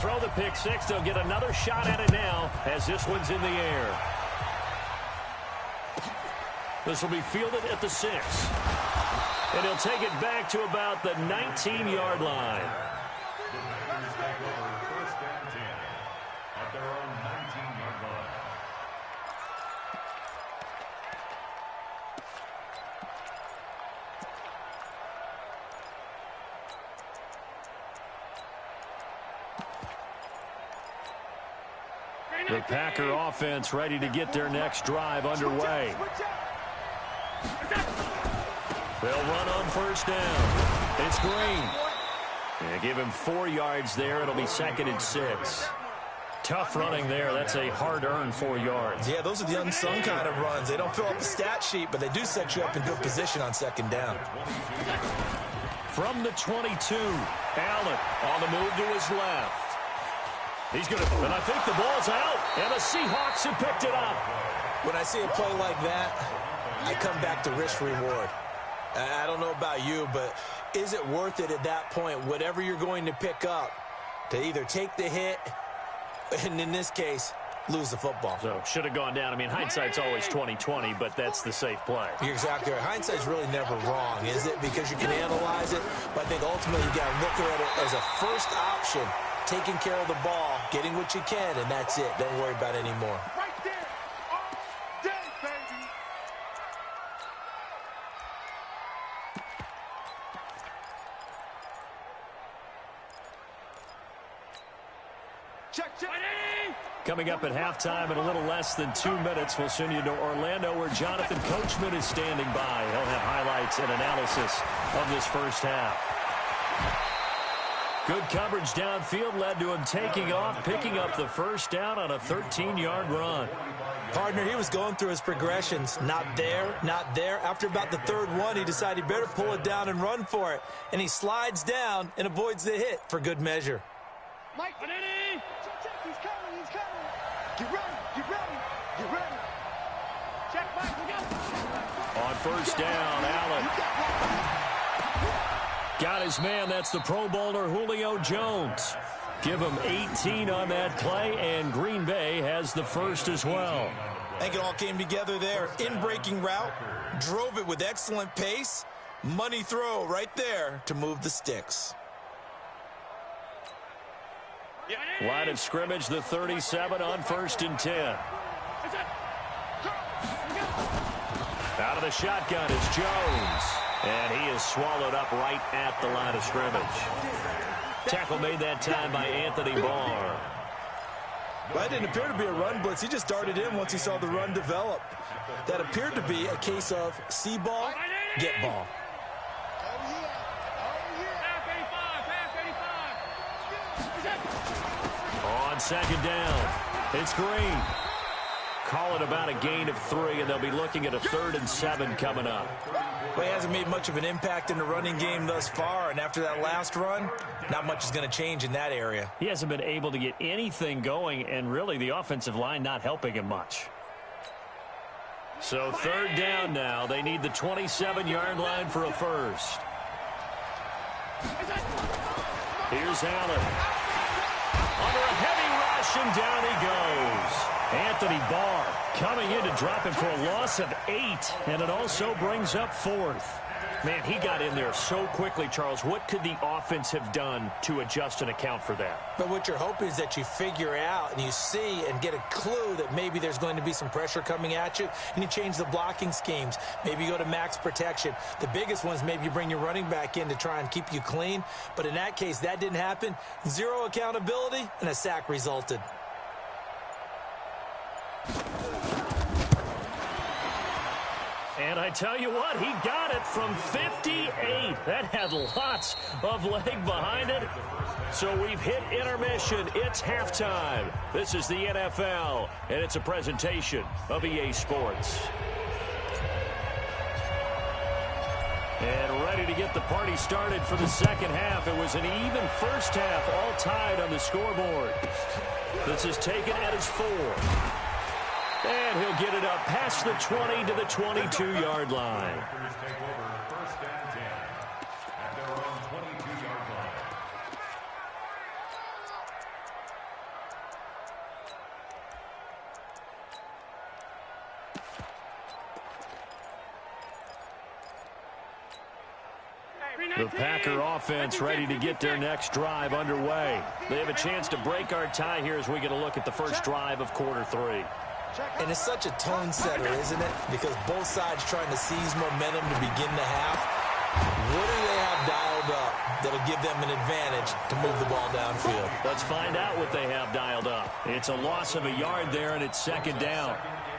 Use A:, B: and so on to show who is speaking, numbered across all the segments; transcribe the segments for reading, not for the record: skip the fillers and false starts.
A: Throw the pick six. They'll get another shot at it now as this one's in the air. This will be fielded at the 6. And he'll take it back to about the 19-yard line. The Packer offense ready to get their next drive underway. They'll run on first down. It's Green. And give him 4 yards there. It'll be 2nd and 6. Tough running there. That's a hard-earned 4 yards.
B: Yeah, those are the unsung kind of runs. They don't fill up the stat sheet, but they do set you up in good position on 2nd down.
A: From the 22, Allen on the move to his left. He's going to, and I think the ball's out, and the Seahawks have picked it up.
B: When I see a play like that, I come back to risk-reward. I don't know about you, but is it worth it at that point, whatever you're going to pick up, to either take the hit, and in this case, lose the football?
A: So, should have gone down. I mean, hindsight's always 20/20, but that's the safe play.
B: You're exactly right. Hindsight's really never wrong, is it? Because you can analyze it, but I think ultimately you got to look at it as a first option, taking care of the ball, getting what you can, and that's it. Don't worry about it anymore.
C: Right there. All day, baby. Check, check.
A: Coming up at halftime in a little less than 2 minutes, we'll send you to Orlando where Jonathan Coachman is standing by. He'll have highlights and analysis of this first half. Good coverage downfield led to him taking off, picking up the first down on a 13-yard run.
B: Partner, he was going through his progressions. Not there, not there. After about the 3rd one, he decided he better pull it down and run for it. And he slides down and avoids the hit for good measure.
C: Mike, check, he's coming, he's coming. Get ready, get ready, get ready. Check, Mike, we got it.
A: On first down, Allen got his man. That's the Pro Bowler Julio Jones. Give him 18 on that play, and Green Bay has the first as well.
B: I think it all came together there. In-breaking route, drove it with excellent pace. Money throw right there to move the sticks.
A: Line of scrimmage, the 37 on 1st and 10. Out of the shotgun is Jones. And he is swallowed up right at the line of scrimmage. Tackle made that time by Anthony Barr.
B: Well, that didn't appear to be a run blitz. He just darted in once he saw the run develop. That appeared to be a case of see ball, get ball.
A: On 2nd down, it's Green. Call it about a gain of 3, and they'll be looking at a 3rd and 7 coming up.
B: Well, he hasn't made much of an impact in the running game thus far, and after that last run, not much is going to change in that area.
A: He hasn't been able to get anything going, and really the offensive line not helping him much. So 3rd down now. They need the 27-yard line for a first. Here's Allen. Under a heavy rush, and down he goes. Anthony Barr coming in to drop him for a loss of 8, and it also brings up 4th. Man, he got in there so quickly, Charles. What could the offense have done to adjust and account for that?
B: But what you're hoping is that you figure out and you see and get a clue that maybe there's going to be some pressure coming at you, and you change the blocking schemes. Maybe you go to max protection. The biggest one is maybe you bring your running back in to try and keep you clean. But in that case, that didn't happen. 0 accountability, and a sack resulted.
A: And I tell you what, he got it from 58. That had lots of leg behind it. So we've hit intermission. It's halftime. This is the NFL, and it's a presentation of EA Sports. And ready to get the party started for the second half. It was an even first half, all tied on the scoreboard. This is taken at his 4. And he'll get it up past the 20 to the 22-yard line. The Packer offense ready to get their next drive underway. They have a chance to break our tie here as we get a look at the first drive of quarter 3.
B: And it's such a tone setter, isn't it? Because both sides trying to seize momentum to begin the half. What do they have dialed up that'll give them an advantage to move the ball downfield?
A: Let's find out what they have dialed up. It's a loss of a yard there, and it's second down.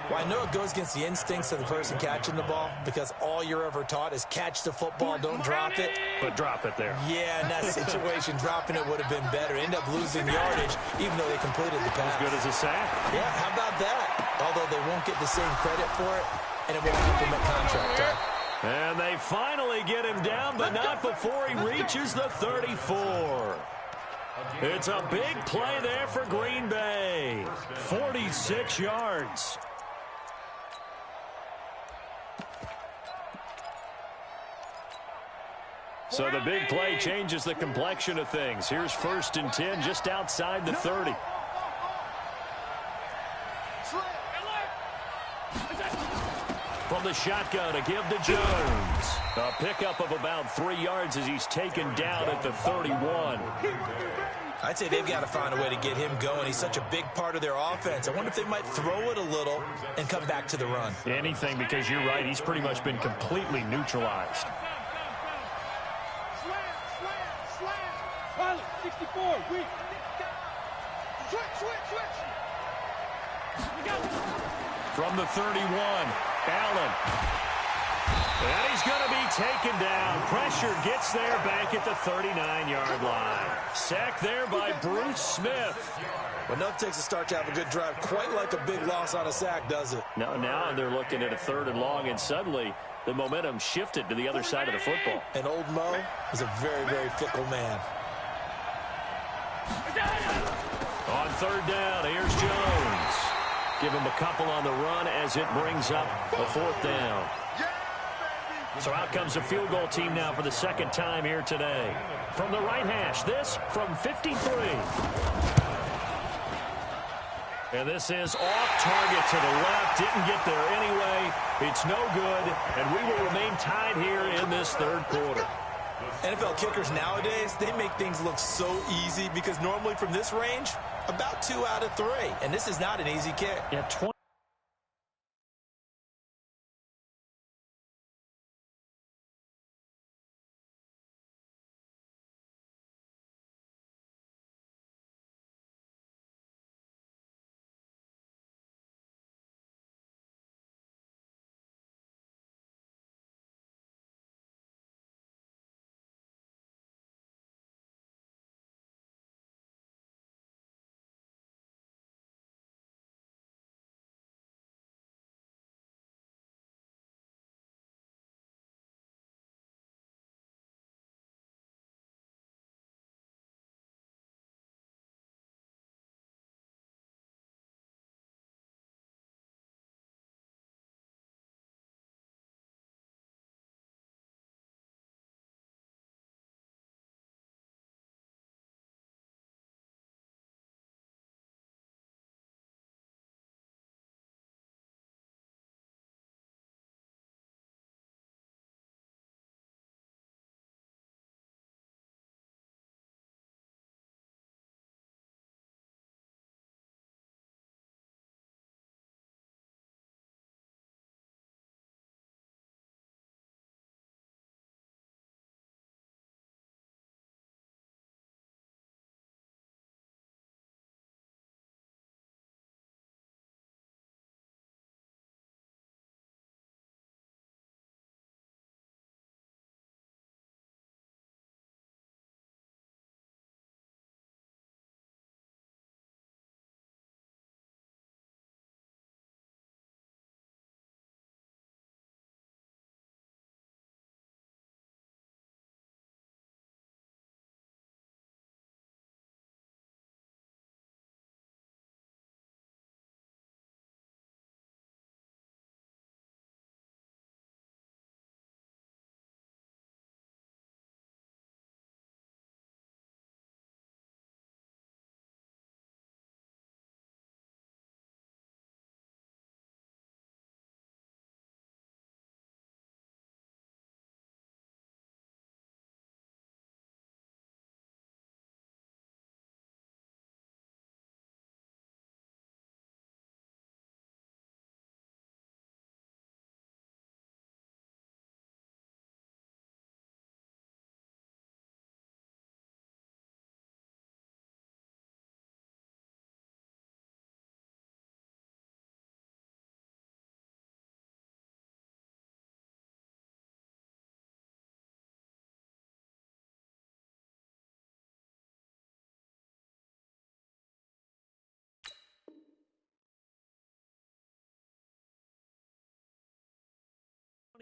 B: Well, I know it goes against the instincts of the person catching the ball because all you're ever taught is catch the football, don't drop it.
A: But drop it there.
B: Yeah, in that situation, dropping it would have been better. End up losing yardage, even though they completed the pass.
A: As good as a sack.
B: Yeah, how about that? Although they won't get the same credit for it, and it won't implement contract time.
A: And they finally get him down, but not before he reaches the 34. It's a big play there for Green Bay. 46 yards. So the big play changes the complexion of things. Here's 1st and 10 just outside the 30. From the shotgun, a give to Jones. A pickup of about 3 yards as he's taken down at the 31.
B: I'd say they've got to find a way to get him going. He's such a big part of their offense. I wonder if they might throw it a little and come back to the run.
A: Anything, because you're right. He's pretty much been completely neutralized.
C: Pilot, 64, weak. Switch.
A: From the 31, Allen. And he's going to be taken down. Pressure gets there back at the 39-yard line. Sack there by Bruce Smith.
B: Well, enough takes a start to have a good drive. Quite like a big loss on a sack, does it?
A: Now they're looking at a 3rd and long, and suddenly the momentum shifted to the other side of the football.
B: And old Mo is a very, very fickle man.
A: On 3rd down, here's Jones. Give him a couple on the run as it brings up a 4th down. So out comes a field goal team now for the 2nd time here today. From the right hash, this from 53. And this is off target to the left. Didn't get there anyway. It's no good, and we will remain tied here in this 3rd quarter.
B: NFL kickers nowadays, they make things look so easy because normally from this range, about 2 out of 3. And this is not an easy kick.
A: Yeah, 20.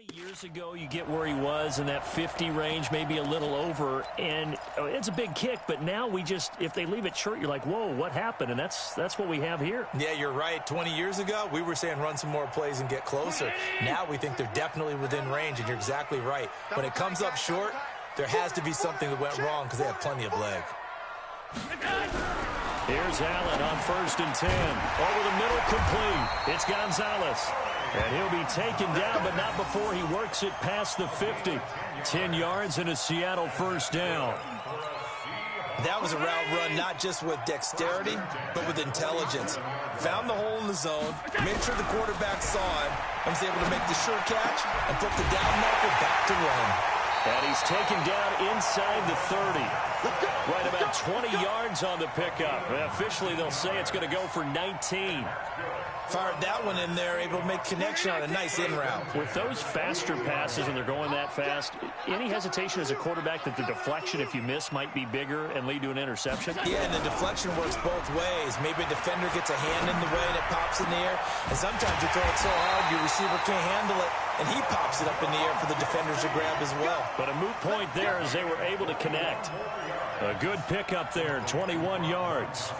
A: Years ago, you get where he was in that 50 range, maybe a little over, and it's a big kick, but now if they leave it short, you're like, whoa, what happened? And that's what we have here.
B: Yeah, you're right. 20 years ago, we were saying run some more plays and get closer. Now we think they're definitely within range, and you're exactly right. When it comes up short, there has to be something that went wrong because they have plenty of leg.
A: Here's Allen on 1st and 10. Over the middle, complete. It's Gonzalez. And he'll be taken down, but not before he works it past the 50. 10 yards and a Seattle first down.
B: That was a route run not just with dexterity, but with intelligence. Found the hole in the zone, made sure the quarterback saw him, and was able to make the sure catch and flip the down marker back to run.
A: And he's taken down inside the 30. Right about 20 yards on the pickup. Officially, they'll say it's going to go for 19.
B: Fired that one in there, able to make connection on a nice in route.
A: With those faster passes and they're going that fast, any hesitation as a quarterback that the deflection, if you miss, might be bigger and lead to an interception?
B: Yeah, and the deflection works both ways. Maybe a defender gets a hand in the way and it pops in the air. And sometimes you throw it so hard your receiver can't handle it, and he pops it up in the air for the defenders to grab as well.
A: But a moot point there as they were able to connect. A good pickup there, 21 yards.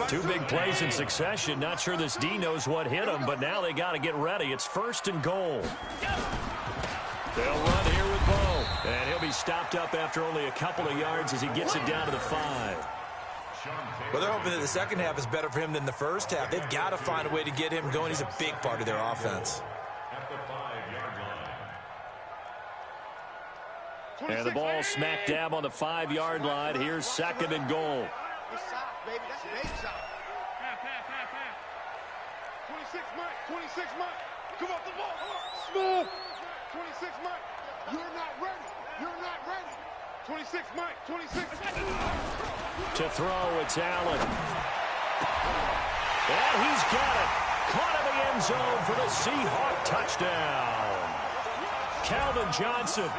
A: Two big plays in succession. Not sure this D knows what hit him, but now they got to get ready. It's 1st and goal. They'll run here with Bo. And he'll be stopped up after only a couple of yards as he gets it down to the 5.
B: Well, they're hoping that the second half is better for him than the first half. They've got to find a way to get him going. He's a big part of their offense.
A: And the ball smack dab on the 5-yard line. Here's 2nd and goal.
C: Baby, that's a baby shot. Pass. 26 Mike, 26 Mike. Come off the ball, come on. Smooth. 26 Mike. You're not ready. 26 Mike, 26.
A: To throw, it's Allen. And he's got it. Caught in the end zone for the Seahawk touchdown. Calvin Johnson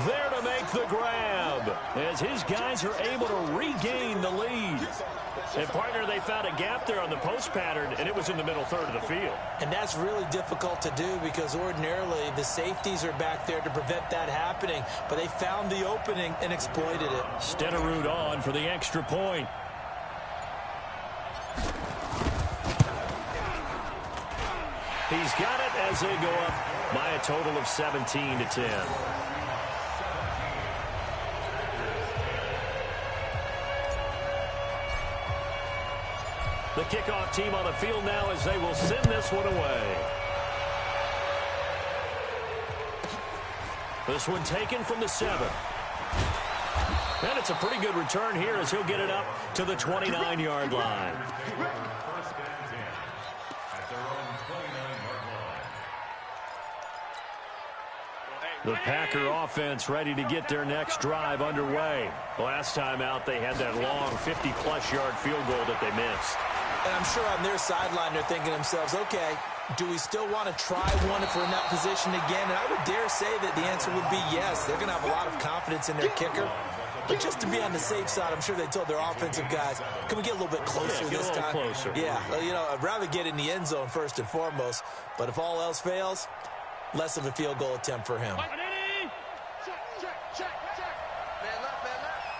A: there to make the grab as his guys are able to regain the lead. And, partner, they found a gap there on the post pattern, and it was in the middle third of the field.
B: And that's really difficult to do because ordinarily the safeties are back there to prevent that happening. But they found the opening and exploited it.
A: Stenerud on for the extra point. He's got it as they go up by a total of 17-10. The kickoff team on the field now as they will send this one away. This one taken from the 7. And it's a pretty good return here as he'll get it up to the 29-yard line. The Packer offense ready to get their next drive underway. Last time out, they had that long 50-plus yard field goal that they missed.
B: And I'm sure on their sideline they're thinking to themselves, okay, do we still want to try one if we're in that position again? And I would dare say that the answer would be yes. They're going to have a lot of confidence in their kicker. But just to be on the safe side, I'm sure they told their offensive guys, can we get a little bit closer this time?
A: Closer.
B: Yeah, you know, I'd rather get in the end zone first and foremost. But if all else fails, less of a field goal attempt for him.
C: Check. Man left.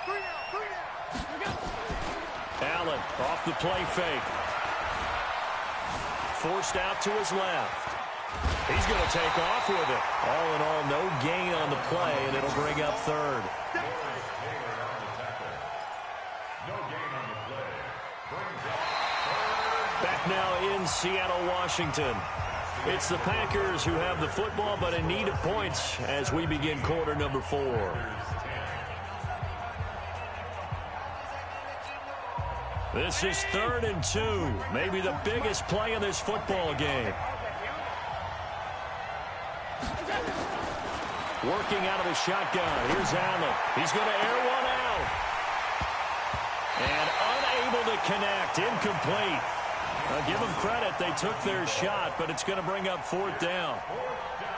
C: 3 down.
A: Allen off the play fake. Forced out to his left. He's going to take off with it. All in all, no gain on the play, and it'll bring up 3rd. Back now in Seattle, Washington. It's the Packers who have the football, but in need of points as we begin quarter number 4. This is 3rd and 2. Maybe the biggest play in this football game. Working out of the shotgun. Here's Allen. He's going to air one out. And unable to connect. Incomplete. Give them credit. They took their shot, but it's going to bring up 4th down.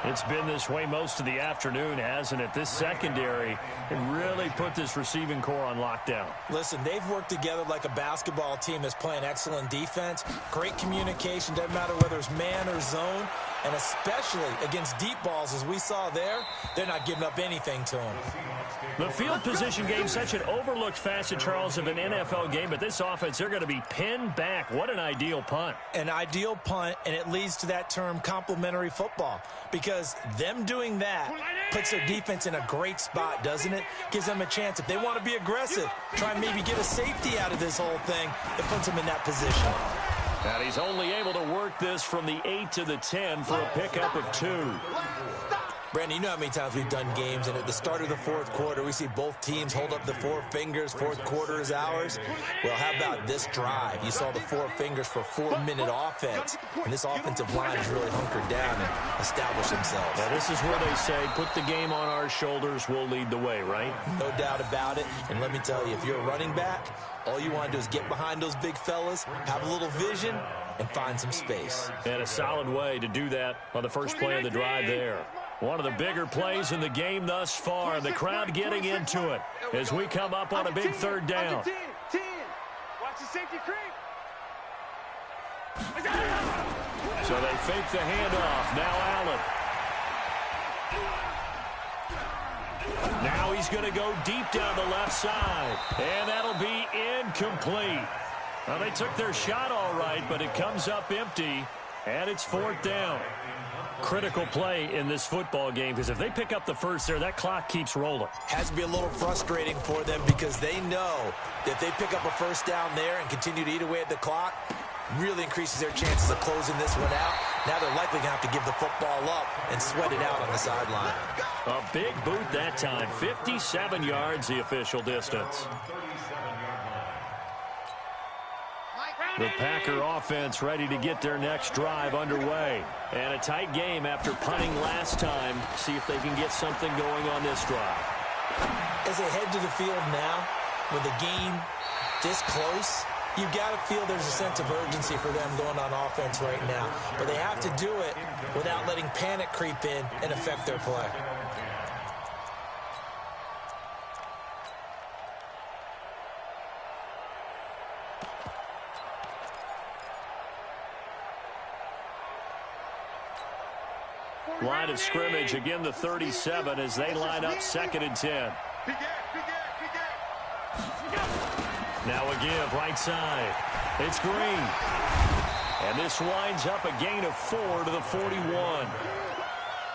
A: It's been this way most of the afternoon, hasn't it? This secondary can really put this receiving core on lockdown.
B: Listen, they've worked together like a basketball team that's playing excellent defense. Great communication. Doesn't matter whether it's man or zone. And especially against deep balls, as we saw there, they're not giving up anything to him.
A: The field position game, such an overlooked facet, Charles, of an NFL game, but this offense, they're going to be pinned back. What an ideal punt.
B: An ideal punt, and it leads to that term complementary football, because them doing that puts their defense in a great spot, doesn't it? Gives them a chance. If they want to be aggressive, try and maybe get a safety out of this whole thing, it puts them in that position.
A: And he's only able to work this from the 8 to the 10 for a pickup of 2.
B: Brandon, you know how many times we've done games, and at the start of the fourth quarter, we see both teams hold up the 4 fingers, fourth quarter is ours. Well, how about this drive? You saw the 4 fingers for 4-minute offense, and this offensive line has really hunkered down and established themselves.
A: Now, this is where they say, put the game on our shoulders, we'll lead the way, right?
B: No doubt about it, and let me tell you, if you're a running back, all you want to do is get behind those big fellas, have a little vision, and find some space.
A: And a solid way to do that on the first play of the drive there. One of the bigger plays in the game thus far. The crowd getting into it as we come up on a big third down.
C: 10. Watch the safety creep.
A: So they fake the handoff. Now Allen. Now he's going to go deep down the left side. And that'll be incomplete. Well, they took their shot all right, but it comes up empty, and it's 4th down. Critical play in this football game, because if they pick up the first there, that clock keeps rolling.
B: Has to be a little frustrating for them, because they know that if they pick up a first down there and continue to eat away at the clock, really increases their chances of closing this one out. Now they're likely going to have to give the football up and sweat it out on the sideline.
A: A big boot that time. 57 yards the official distance. The Packer offense ready to get their next drive underway. And a tight game after punting last time. See if they can get something going on this drive.
B: As they head to the field now, with the game this close, you've got to feel there's a sense of urgency for them going on offense right now. But they have to do it without letting panic creep in and affect their play.
A: Line of scrimmage, again the 37 as they line up 2nd and 10. Now a give, right side. It's Green. And this winds up a gain of 4 to the 41.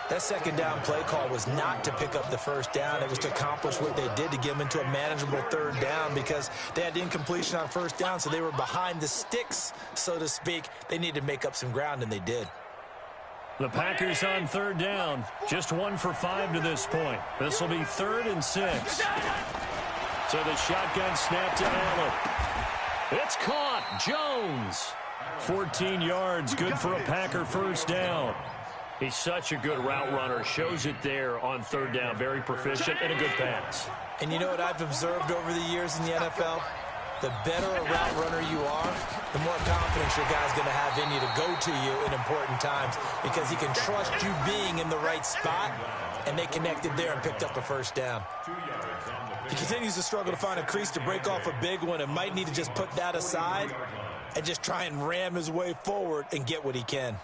B: That second down play call was not to pick up the first down. It was to accomplish what they did to get them into a manageable third down, because they had incompletion on first down, so they were behind the sticks, so to speak. They needed to make up some ground, and they did.
A: The Packers on 3rd down. Just 1 for 5 to this point. This will be 3rd and 6. So the shotgun snap to Allen. It's caught. Jones. 14 yards. Good for a Packer first down. He's such a good route runner. Shows it there on 3rd down. Very proficient and a good pass.
B: And you know what I've observed over the years in the NFL? The better a route runner you are, the more confidence your guy's going to have in you to go to you in important times, because he can trust you being in the right spot, and they connected there and picked up a first down. He continues to struggle to find a crease to break off a big one, and might need to just put that aside and just try and ram his way forward and get what he can.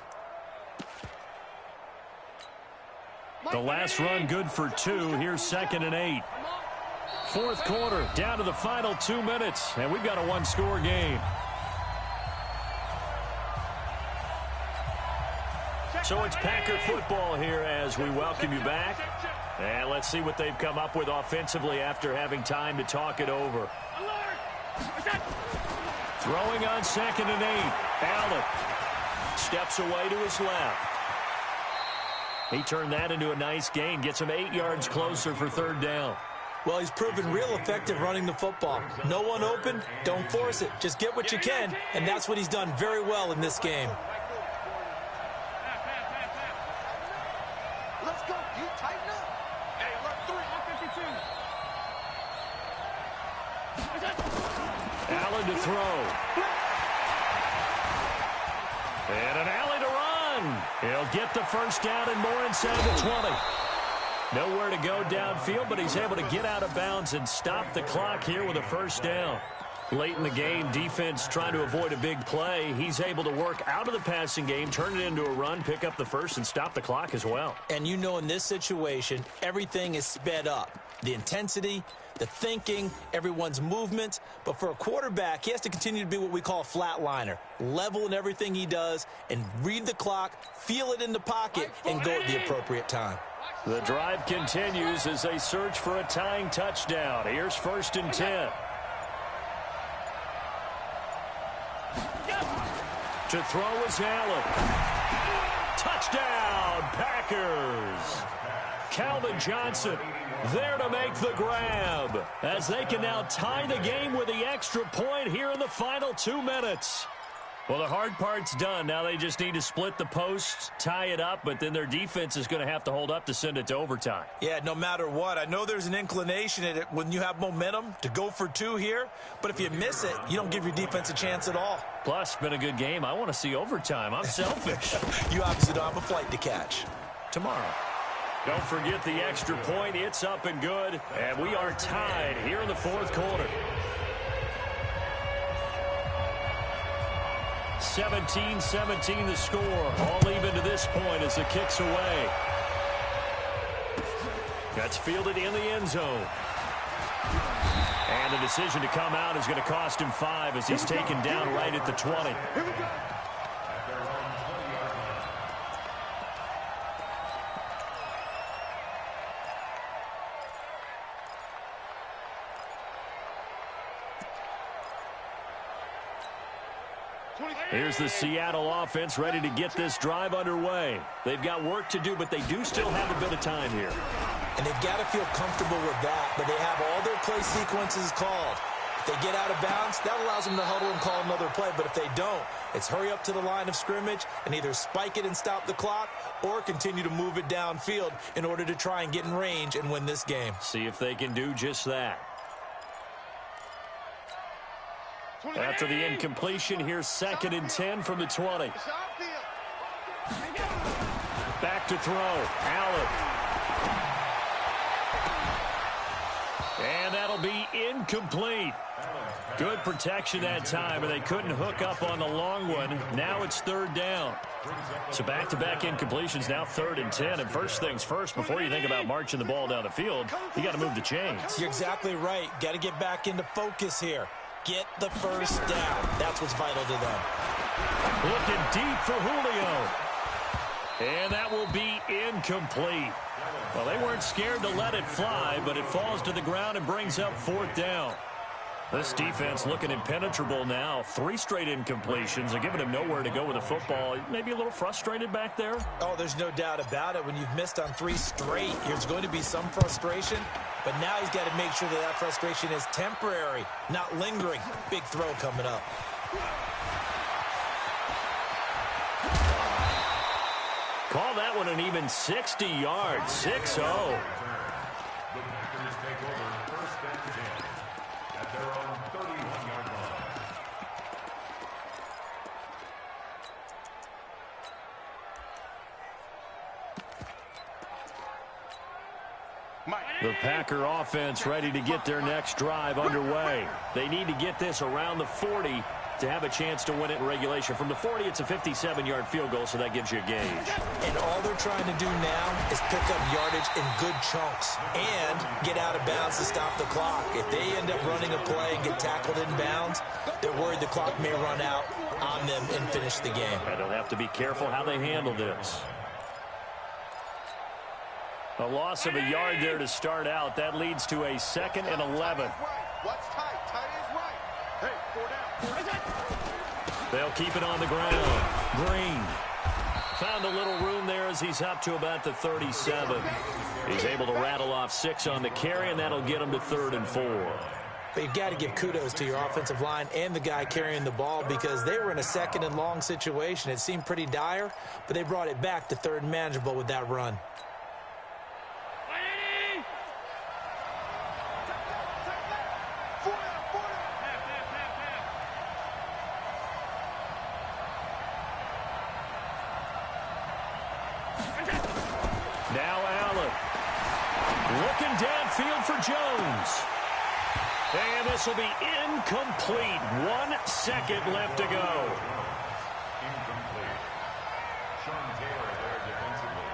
A: The last run good for 2. Here's 2nd and 8. 4th quarter, down to the final 2 minutes, and we've got a 1-score game. So it's Packer football here as we welcome you back. And let's see what they've come up with offensively after having time to talk it over. Throwing on 2nd and 8. Allen steps away to his left. He turned that into a nice gain. Gets him 8 yards closer for 3rd down.
B: Well, he's proven real effective running the football. No one open, don't force it. Just get what you can, and that's what he's done very well in this game.
C: Let's go. You tighten up. Hey, look, 3.
A: Allen to throw. And an alley to run. He'll get the first down and more inside the 20. Nowhere to go downfield, but he's able to get out of bounds and stop the clock here with a first down. Late in the game, defense trying to avoid a big play. He's able to work out of the passing game, turn it into a run, pick up the first, and stop the clock as well.
B: And you know, in this situation, everything is sped up. The intensity, the thinking, everyone's movement. But for a quarterback, he has to continue to be what we call a flatliner. Level in everything he does and read the clock, feel it in the pocket, and go at the appropriate time.
A: The drive continues as they search for a tying touchdown. Here's 1st and 10. To throw is Allen. Touchdown, Packers. Calvin Johnson there to make the grab as they can now tie the game with the extra point here in the final 2 minutes. Well, the hard part's done. Now they just need to split the posts, tie it up, but then their defense is going to have to hold up to send it to overtime.
B: Yeah, no matter what. I know there's an inclination in it when you have momentum to go for 2 here, but if you miss it, you don't give your defense a chance at all.
A: Plus, been a good game. I want to see overtime. I'm selfish.
B: You obviously don't have a flight to catch.
A: Tomorrow. Don't forget the extra point. It's up and good, and we are tied here in the 4th quarter. 17-17 the score. All even to this point as the kick's away. That's fielded in the end zone. And the decision to come out is going to cost him 5 as he's taken down right at the 20. Here's the Seattle offense ready to get this drive underway. They've got work to do, but they do still have a bit of time here.
B: And they've got to feel comfortable with that, but they have all their play sequences called. If they get out of bounds, that allows them to huddle and call another play, but if they don't, it's hurry up to the line of scrimmage and either spike it and stop the clock or continue to move it downfield in order to try and get in range and win this game.
A: See if they can do just that. After the incompletion, here's 2nd and 10 from the 20. Back to throw. Allen. And that'll be incomplete. Good protection that time, and they couldn't hook up on the long one. Now it's 3rd down. So back-to-back incompletions, now 3rd and 10. And first things first, before you think about marching the ball down the field, you got to move the chains.
B: You're exactly right. Got to get back into focus here. Get the first down. That's what's vital to them.
A: Looking deep for Julio. And that will be incomplete. Well, they weren't scared to let it fly, but it falls to the ground and brings up 4th down. This defense looking impenetrable now. 3 straight incompletions and giving him nowhere to go with the football. Maybe a little frustrated back there?
B: Oh, there's no doubt about it. When you've missed on 3 straight, there's going to be some frustration. But now he's got to make sure that that frustration is temporary, not lingering. Big throw coming up.
A: Call that one an even 60 yards. 6-0. The Packer offense ready to get their next drive underway. They need to get this around the 40 to have a chance to win it in regulation. From the 40, it's a 57-yard field goal, so that gives you a gauge.
B: And all they're trying to do now is pick up yardage in good chunks and get out of bounds to stop the clock. If they end up running a play and get tackled in bounds, they're worried the clock may run out on them and finish the game.
A: And they'll have to be careful how they handle this. A loss of a yard there to start out. That leads to a 2nd and 11.
C: What's tight? Tight is right. Hey, 4 down.
A: They'll keep it on the ground. Green found a little room there as he's up to about the 37. He's able to rattle off 6 on the carry, and that'll get him to 3rd and 4.
B: But you've got to give kudos to your offensive line and the guy carrying the ball because they were in a 2nd and long situation. It seemed pretty dire, but they brought it back to 3rd and manageable with that run.
A: Now Allen. Looking downfield for Jones. And this will be incomplete. 1 second left to go.
D: Incomplete. Sean Taylor there defensively.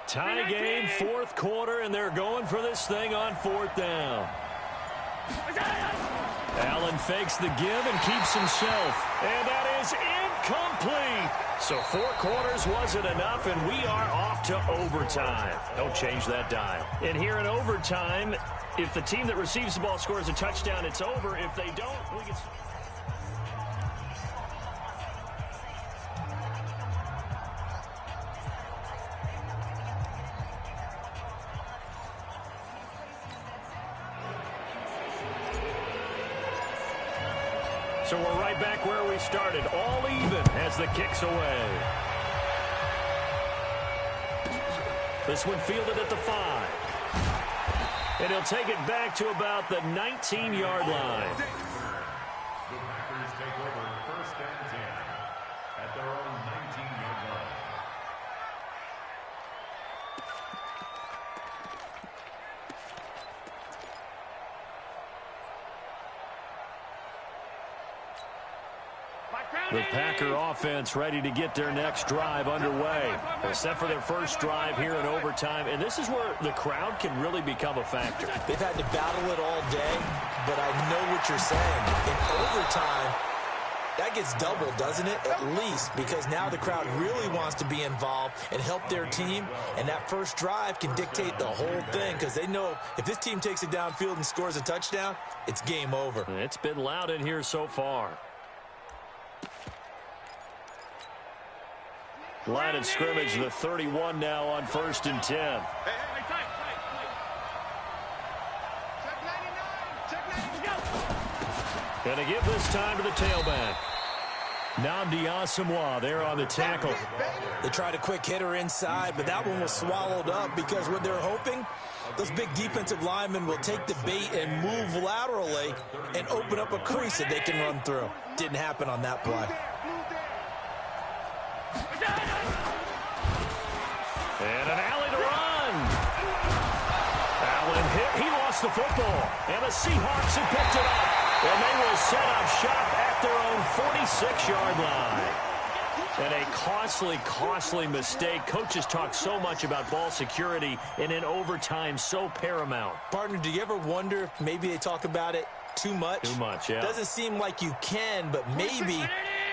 A: Tie game, fourth quarter, and they're going for this thing on 4th down. Allen fakes the give and keeps himself. And that is incomplete. So 4 quarters wasn't enough, and we are off to overtime. Don't change that dial. And here in overtime, if the team that receives the ball scores a touchdown, it's over. If they don't, we can... So we're right back where we started, all even as the kick's away. This one fielded at the 5. And he'll take it back to about the 19-yard line.
D: The Packers take over 1st and 10 at their own 19-yard line.
A: The Packer offense ready to get their next drive underway. They're set for their first drive here in overtime, and this is where the crowd can really become a factor.
B: They've had to battle it all day, but I know what you're saying. In overtime, that gets doubled, doesn't it? At least, because now the crowd really wants to be involved and help their team, and that first drive can dictate the whole thing because they know if this team takes it downfield and scores a touchdown, it's game over.
A: It's been loud in here so far. Line of scrimmage, the 31 now on 1st and 10.
C: Hey, tight. Check 99. Check 99. Go.
A: Going to give this time to the tailback. Nnamdi Asomugha there on the tackle.
B: They tried a quick hitter inside, but that one was swallowed up because what they're hoping, those big defensive linemen will take the bait and move laterally and open up a crease that they can run through. Didn't happen on that play.
A: And an alley to run. Allen hit. He lost the football. And the Seahawks have picked it up. And they will set up shop at their own 46-yard line. And a costly mistake. Coaches talk so much about ball security, and in overtime, so paramount.
B: Partner, do you ever wonder if maybe they talk about it too much?
A: Too much, yeah.
B: Doesn't seem like you can, but maybe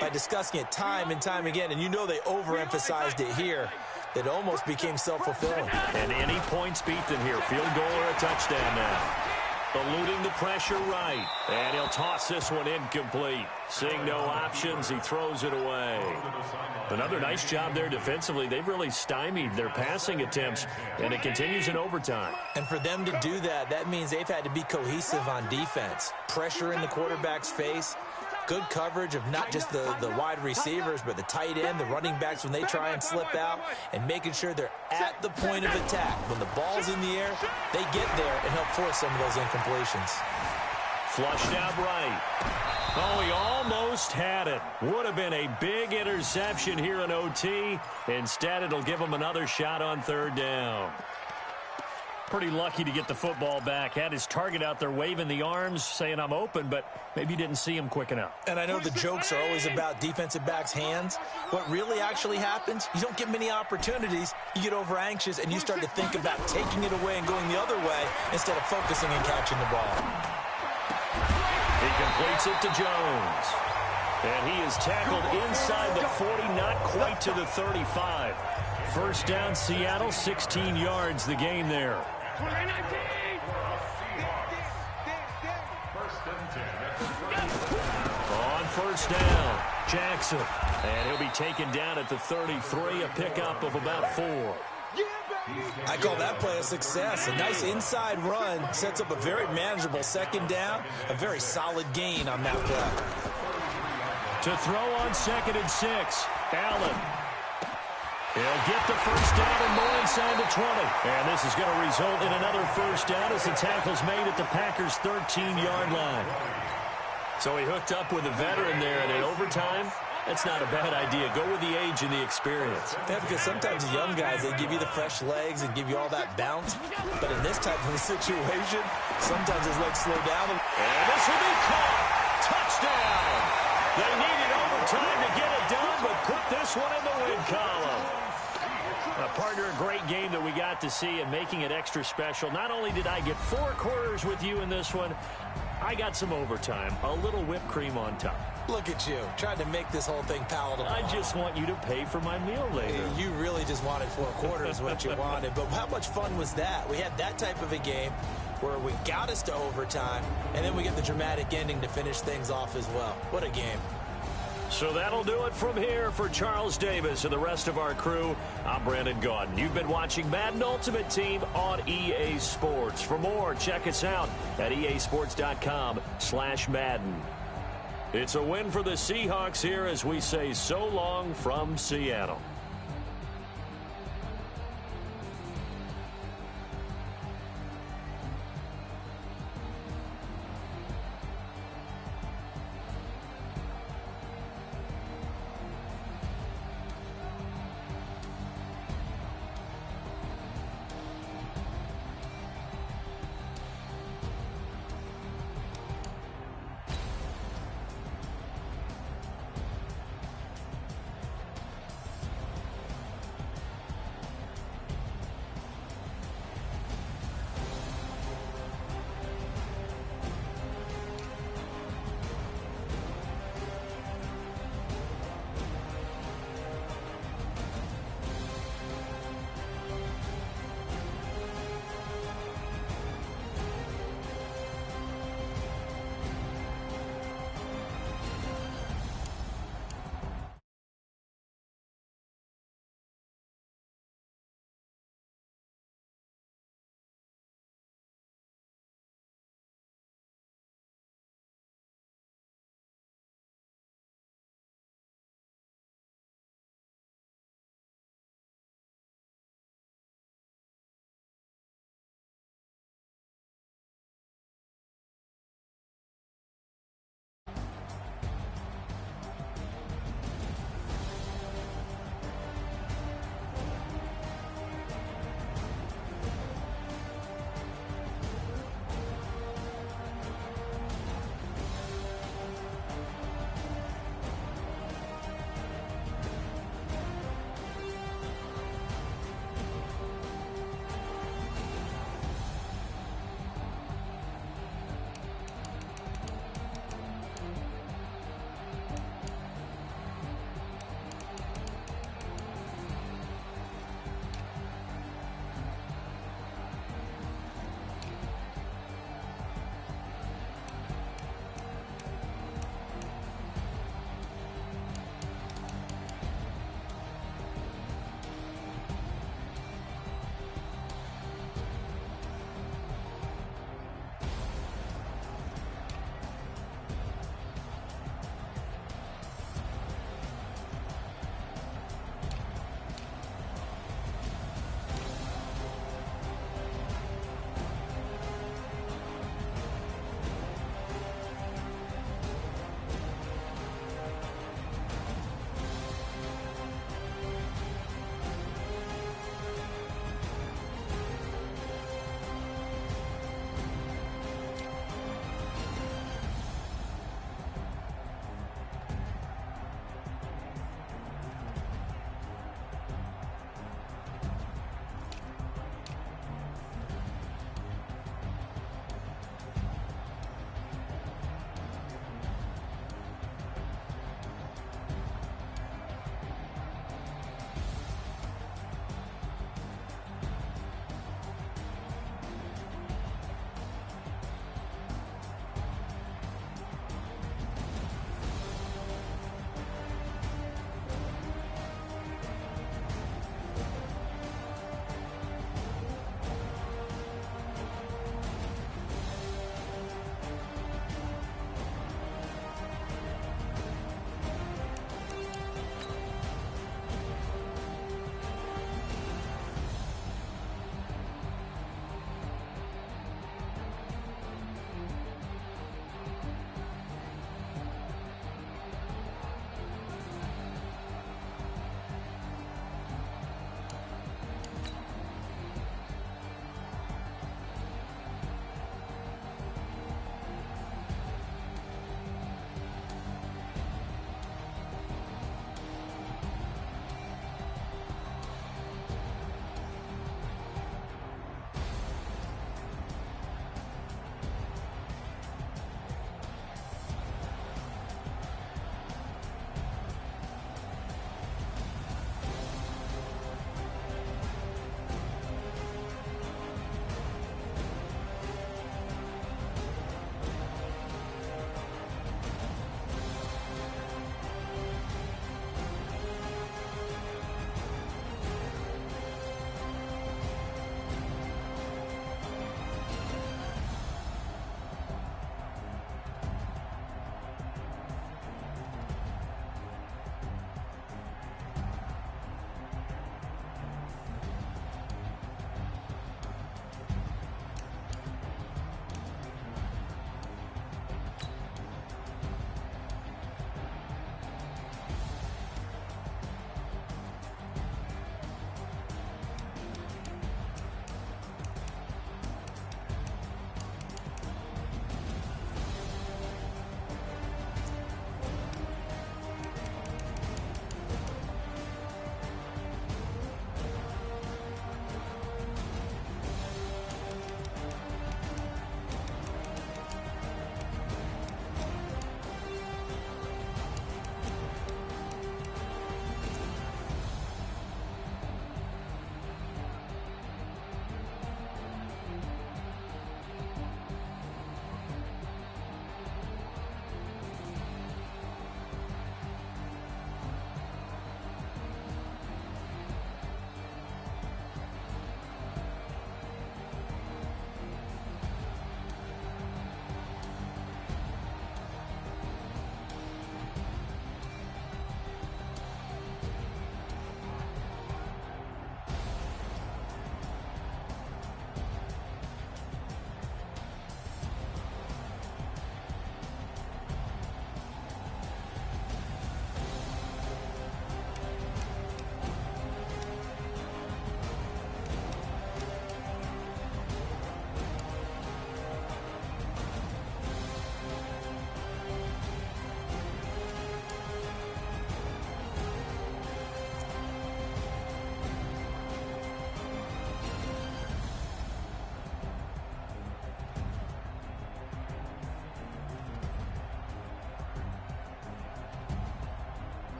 B: by discussing it time and time again, and you know they overemphasized it here, it almost became self-fulfilling.
A: And any points beat them here. Field goal or a touchdown now. Eluding the pressure right. And he'll toss this one incomplete. Seeing no options, he throws it away. Another nice job there defensively. They've really stymied their passing attempts, and it continues in overtime.
B: And for them to do that, that means they've had to be cohesive on defense. Pressure in the quarterback's face. Good coverage of not just the wide receivers, but the tight end, the running backs when they try and slip out, and making sure they're at the point of attack. When the ball's in the air, they get there and help force some of those incompletions.
A: Flushed out right. Oh, he almost had it. Would have been a big interception here in OT. Instead, it'll give him another shot on 3rd down. Pretty lucky to get the football back. Had his target out there waving the arms, saying I'm open, but maybe didn't see him quick enough.
B: And I know the jokes are always about defensive backs' hands. What really actually happens, you don't get many opportunities. You get over anxious, and you start to think about taking it away and going the other way instead of focusing and catching the ball.
A: He completes it to Jones. And he is tackled inside the 40, not quite to the 35. First down, Seattle, 16 yards the game there. On 1st down, Jackson. And he'll be taken down at the 33, a pickup of about 4.
B: I call that play a success. A nice inside run sets up a very manageable 2nd down. A very solid gain on that play.
A: To throw on 2nd and 6, Allen. He'll get the first down and more inside the 20. And this is going to result in another first down as the tackle's made at the Packers' 13-yard line. So he hooked up with a veteran there, and in overtime, that's not a bad idea. Go with the age and the experience.
B: Yeah, because sometimes the young guys, they give you the fresh legs and give you all that bounce. But in this type of a situation, sometimes his legs slow down.
A: And this will be caught. Touchdown. They needed overtime to get it done, but put this one in the win column. Partner, a great game that we got to see and making it extra special. Not only did I get 4 quarters with you in this one, I got some overtime, a little whipped cream on top.
B: Look at you, trying to make this whole thing palatable.
A: I just want you to pay for my meal later.
B: You really just wanted 4 quarters what you wanted. But how much fun was that? We had that type of a game where we got us to overtime, and then we get the dramatic ending to finish things off as well. What a game.
A: So that'll do it from here for Charles Davis and the rest of our crew. I'm Brandon Gaudin. You've been watching Madden Ultimate Team on EA Sports. For more, check us out at easports.com/Madden. It's a win for the Seahawks here as we say so long from Seattle.